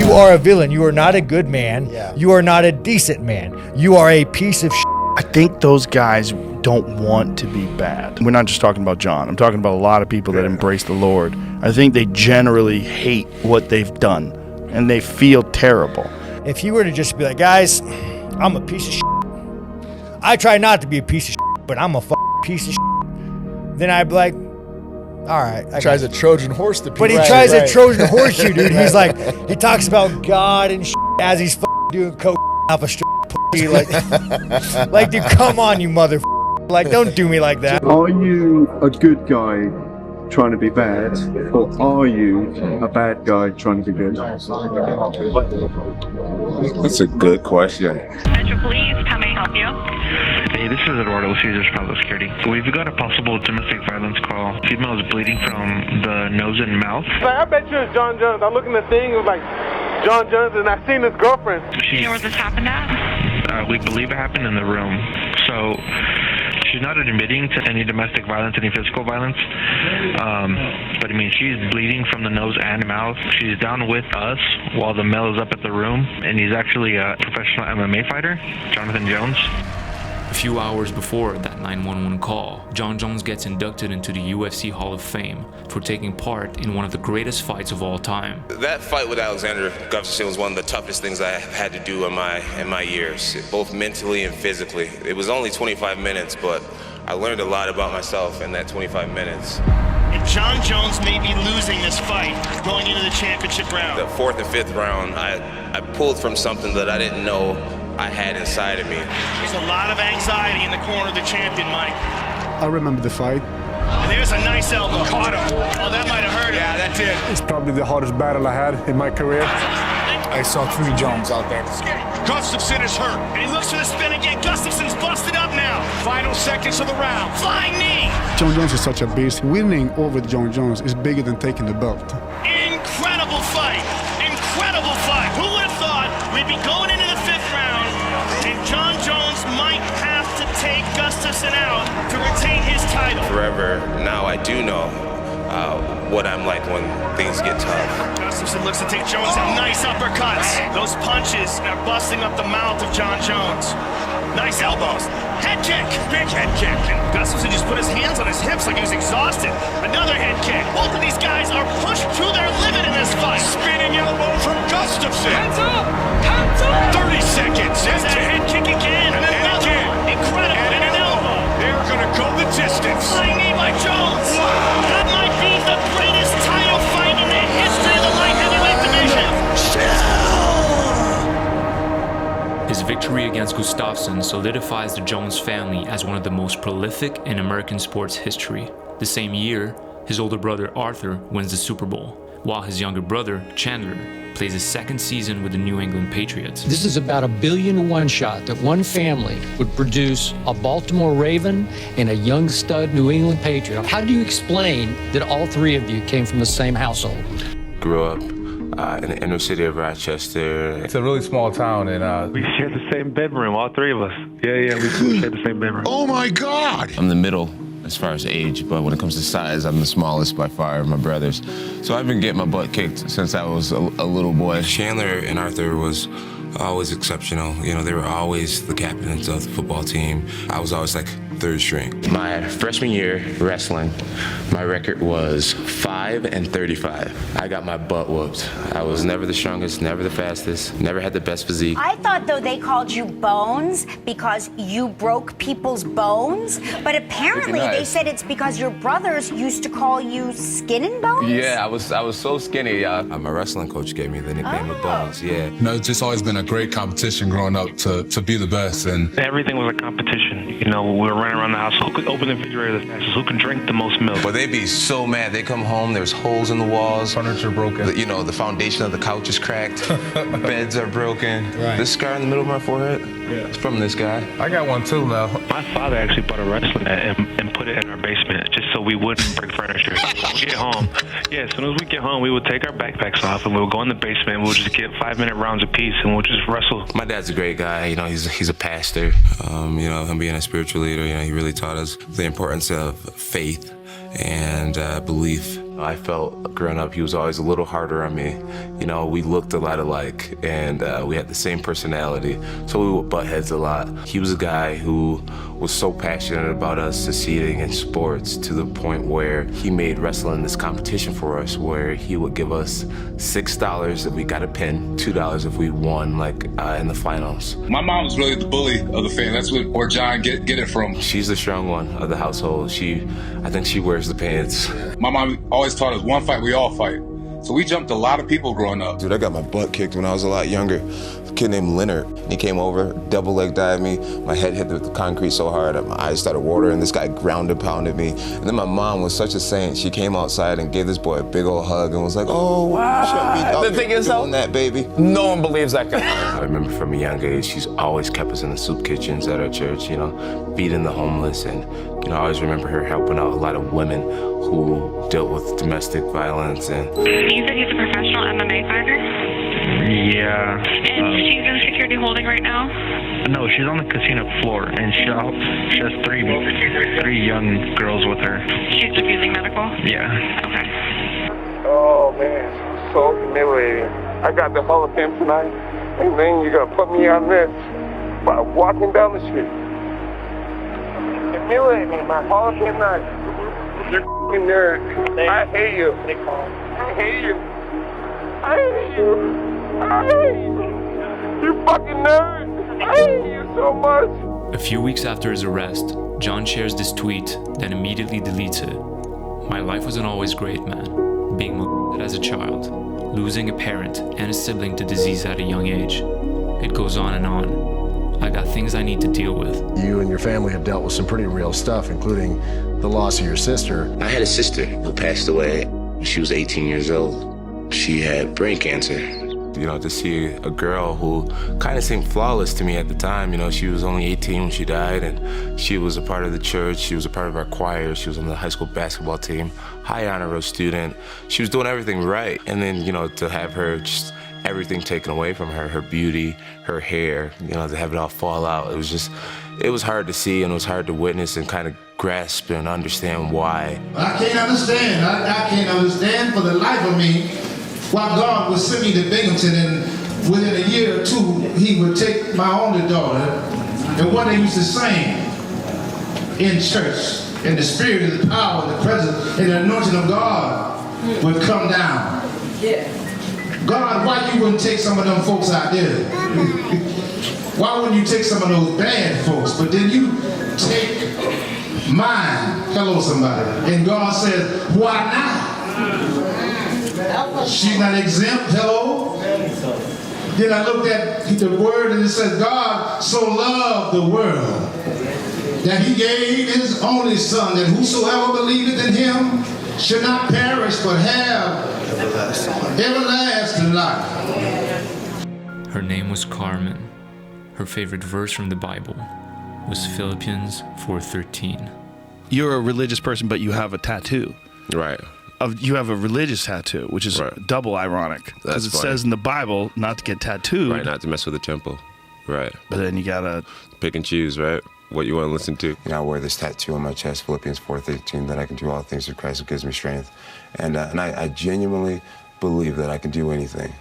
You are a villain. You are not a good man. Yeah. You are not a decent man. You are a piece of shit. I think those guys don't want to be bad. We're not just talking about Jon. I'm talking about a lot of people that embrace the Lord. I think they generally hate what they've done, and they feel terrible. If you were to just be like, guys, I'm a piece of shit. I try not to be a piece of shit, but I'm a piece of shit. Then I'd be like, all right. Tries a Trojan horse to But he tries a Trojan horse you, dude. He's like, he talks about God and shit as he's doing coke off a straight pussy. Like, dude, come on, you mother. Like, don't do me like that. Are you a good guy trying to be bad, or are you a bad guy trying to be good? That's a good question. Metro Police, how may I help you? Hey, this is Eduardo, Caesar Chicago Security. We've got a possible domestic violence call. Female is bleeding from the nose and mouth. I bet you it's Jon Jones. I'm looking at the thing, it was like Jon Jones, and I seen his girlfriend. Do you know where this happened at? We believe it happened in the room. So she's not admitting to any domestic violence, any physical violence. But I mean, she's bleeding from the nose and mouth. She's down with us while the male is up at the room, and he's actually a professional MMA fighter, Jon Jones. A few hours before that 911 call, Jon Jones gets inducted into the UFC Hall of Fame for taking part in one of the greatest fights of all time. That fight with Alexander Gustafsson was one of the toughest things I have had to do in my years, both mentally and physically. It was only 25 minutes, but I learned a lot about myself in that 25 minutes. And Jon Jones may be losing this fight going into the championship round. The fourth and fifth round, I pulled from something that I didn't know I had inside of me. There's a lot of anxiety in the corner of the champion, Mike. I remember the fight. And there's a nice elbow. Caught him. Oh, that might have hurt him. Yeah, that did. It's probably the hardest battle I had in my career. I saw 3 Jones out there. Gustafsson is hurt. And he looks for the spin again. Gustafsson's busted up now. Final seconds of the round. Flying knee. Jon Jones is such a beast. Winning over Jon Jones is bigger than taking the belt. Incredible fight. Incredible fight. Who would have thought we'd be going into the 5th round and Jon Jones might have to take Gustafsson out to retain his title. Forever, now I do know what I'm like when things get tough. Gustafsson looks to take Jones out. Nice uppercuts. Those punches are busting up the mouth of Jon Jones. Nice elbows. Head kick. Big head kick. And Gustafsson just put his hands on his hips like he was exhausted. Another head kick. Both of these guys are pushed to their limit in this fight. Spinning elbow from Gustafsson. Hands up. Hands up. 30 seconds. There's that head kick again. And another one. Incredible. And an elbow. They're going to go the distance. Flying knee by Jones. Wow. That might be the greatest title fight in the history of the light heavyweight division. His victory against Gustafsson solidifies the Jones family as one of the most prolific in American sports history. The same year, his older brother Arthur wins the Super Bowl, while his younger brother Chandler plays his 2nd season with the New England Patriots. This is about $1 billion to 1 shot that one family would produce a Baltimore Raven and a young stud New England Patriot. How do you explain that all 3 of you came from the same household? Grew up in the inner city of Rochester. It's a really small town, and We share the same bedroom, all 3 of us. Yeah, we share the same bedroom. Oh my God! I'm the middle as far as age, but when it comes to size, I'm the smallest by far of my brothers. So I've been getting my butt kicked since I was a little boy. Chandler and Arthur was always exceptional. You know, they were always the captains of the football team. I was always like 3rd string. My freshman year wrestling, my record was 5-35. I got my butt whooped. I was never the strongest, never the fastest, never had the best physique. I thought, though, they called you Bones because you broke people's bones, but apparently they said it's because your brothers used to call you Skin and Bones? Yeah, I was so skinny. My wrestling coach gave me the nickname of Bones, yeah. You know, it's just always been a great competition growing up to be the best. And Everything was a competition. You know, we were running around the house. Who could open the refrigerator the fastest? Who can drink the most milk? But they'd be so mad. They come home, there's holes in the walls. furniture broken. You know, the foundation of the couch is cracked. Beds are broken. Right. This scar in the middle of my forehead, it's from this guy. I got one too now. My father actually bought a wrestling net and put it in our basement just so we wouldn't break furniture. So we get home. Yeah, as soon as we get home, we would take our backpacks off and we would go in the basement and we'll just get 5-minute rounds apiece and we'll just wrestle. My dad's a great guy. You know, he's a pastor. You know, him being a spiritual leader, you know, he really taught us the importance of faith and belief. I felt growing up he was always a little harder on me. You know, we looked a lot alike, and we had the same personality, so we would butt heads a lot. He was a guy who was so passionate about us succeeding in sports to the point where he made wrestling this competition for us, where he would give us $6 if we got a pin, $2 if we won, like in the finals. My mom was really the bully of the family. That's where Jon get it from. She's the strong one of the household. I think she wears the pants. My mom always taught us, one fight, we all fight. So we jumped a lot of people growing up. Dude, I got my butt kicked when I was a lot younger. A kid named Leonard. He came over, double leg dived me. My head hit the concrete so hard that my eyes started watering. This guy ground and pounded me. And then my mom was such a saint. She came outside and gave this boy a big old hug and was like, "Oh, wow." The thing is, doing that, baby. No one believes that guy. I remember from a young age, she's always kept us in the soup kitchens at our church, you know, feeding the homeless. And, you know, I always remember her helping out a lot of women who dealt with domestic violence. And You said he's a professional MMA fighter? Yeah. And she's in security holding right now? No, she's on the casino floor, and she has three young girls with her. She's refusing medical? Yeah. Okay. Oh man, so humiliating. I got the Hall of Fame tonight, and then you're gonna put me on this by walking down the street. Humiliating my Hall of Fame night. You're f***ing nerd. I hate you. I hate you. I hate you. I hate you. You fucking nerd. I hate you so much. A few weeks after his arrest, Jon shares this tweet, then immediately deletes it. My life wasn't always great, man. Being molested as a child, losing a parent and a sibling to disease at a young age. It goes on and on. I got things I need to deal with. You and your family have dealt with some pretty real stuff, including the loss of your sister. I had a sister who passed away when she was 18 years old. She had brain cancer. You know, to see a girl who kind of seemed flawless to me at the time. You know, she was only 18 when she died, and she was a part of the church. She was a part of our choir. She was on the high school basketball team, high honor roll student. She was doing everything right. And then, you know, to have her just everything taken away from her, her beauty, her hair, you know, to have it all fall out. It was hard to see, and it was hard to witness and kind of grasp and understand why. I can't understand. I can't understand for the life of me why God would send me to Binghamton, and within a year or two, he would take my only daughter, and what they used to sing in church, and the spirit and the power and the presence and the anointing of God would come down. Yeah. God, why you wouldn't take some of them folks out there? Why wouldn't you take some of those bad folks? But then you take mine. Hello, somebody. And God says, why not? She's not exempt. Hello? Then I looked at the word and it says, God so loved the world that he gave his only son, that whosoever believeth in him should not perish but have everlasting life. Her name was Carmen. Her favorite verse from the Bible was Philippians 4:13. You're a religious person, but you have a tattoo. Right. You have a religious tattoo, which is double ironic. Because it says in the Bible not to get tattooed. Right, not to mess with the temple. Right. But then you gotta pick and choose, right? What you want to listen to. You know, I wear this tattoo on my chest, Philippians 4:13, that I can do all things through Christ who gives me strength. And I genuinely believe that I can do anything.